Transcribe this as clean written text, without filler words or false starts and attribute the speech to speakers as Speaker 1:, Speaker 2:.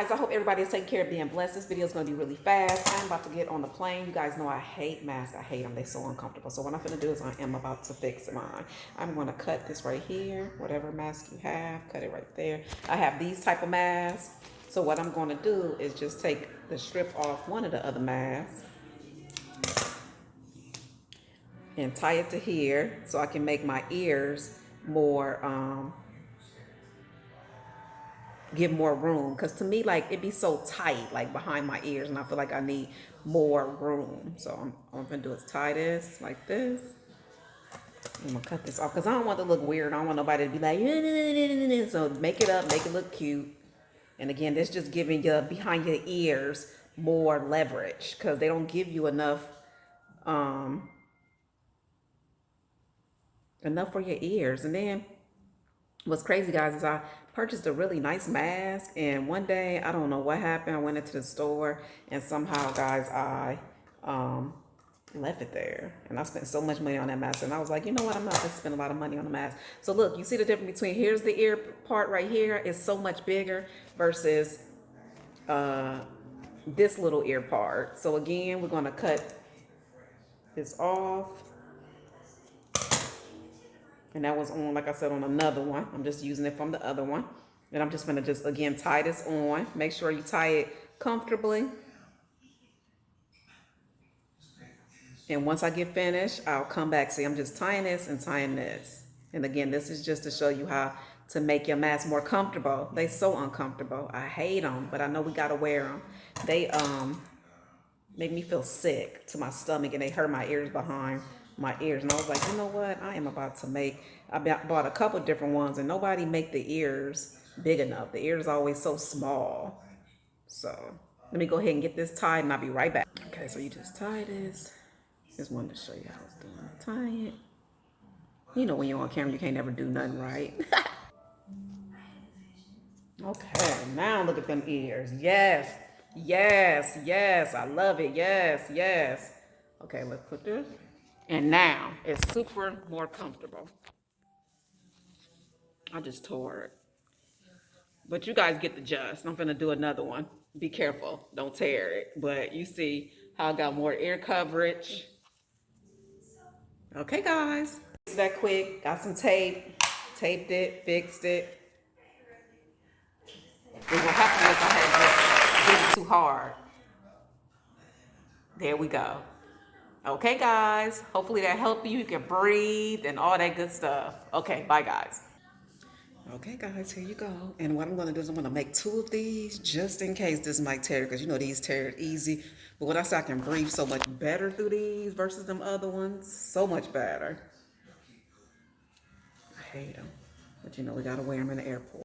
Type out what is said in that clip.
Speaker 1: guys, I hope everybody is taking care of being blessed. This video is going to be really fast. I'm about to get on the plane. You guys know I hate masks. I hate them. They're so uncomfortable. So what I'm going to do is I am about to fix mine. I'm going to cut this right here. Whatever mask you have, cut it right there. I have these type of masks. So what I'm going to do is just take the strip off one of the other masks and tie it to here so I can make my ears more, give more room, because to me, like, it'd be so tight, like behind my ears, and I feel like I need more room. So I'm gonna do is tie this like this. I'm gonna cut this off because I don't want it to look weird. I don't want nobody to be like, so make it up, make it look cute. And again, this just giving you behind your ears more leverage, because they don't give you enough for your ears. And then what's crazy, guys, is I purchased a really nice mask, and one day, I don't know what happened, I went into the store, and somehow, guys, I left it there, and I spent so much money on that mask, and I was like, you know what, I'm not gonna spend a lot of money on the mask. So look, you see the difference between, here's the ear part right here, is so much bigger versus this little ear part. So again, we're gonna cut this off. And that was on, like I said, on another one. I'm just using it from the other one. And I'm just gonna just, again, tie this on. Make sure you tie it comfortably. And once I get finished, I'll come back. See, I'm just tying this and tying this. And again, this is just to show you how to make your mask more comfortable. They so uncomfortable. I hate them, but I know we gotta wear them. They make me feel sick to my stomach, and they hurt my ears behind my ears. And I was like, you know what, I am about to make, I bought a couple different ones, and nobody make the ears big enough. The ears are always so small. So let me go ahead and get this tied, and I'll be right back. Okay, so you just tie this. Just wanted to show you how I was doing it. Tie it. You know, when you're on camera, you can't never do nothing right. Okay, now look at them ears. Yes, yes, yes, I love it. Yes, yes. Okay, let's put this. And now it's super more comfortable. I just tore it. But you guys get the gist. I'm gonna do another one. Be careful, don't tear it. But you see how I got more ear coverage. Okay, guys. It's that quick. Got some tape. Taped it, fixed it. And what happened was I had just did it too hard. There we go. Okay, guys. Hopefully that helped you. You can breathe and all that good stuff. Okay, bye, guys. Okay, guys, here you go. And what I'm going to do is I'm going to make 2 of these just in case this might tear, because you know these tear easy. But what I say, I can breathe so much better through these versus them other ones. So much better. I hate them. But you know, we got to wear them in the airport.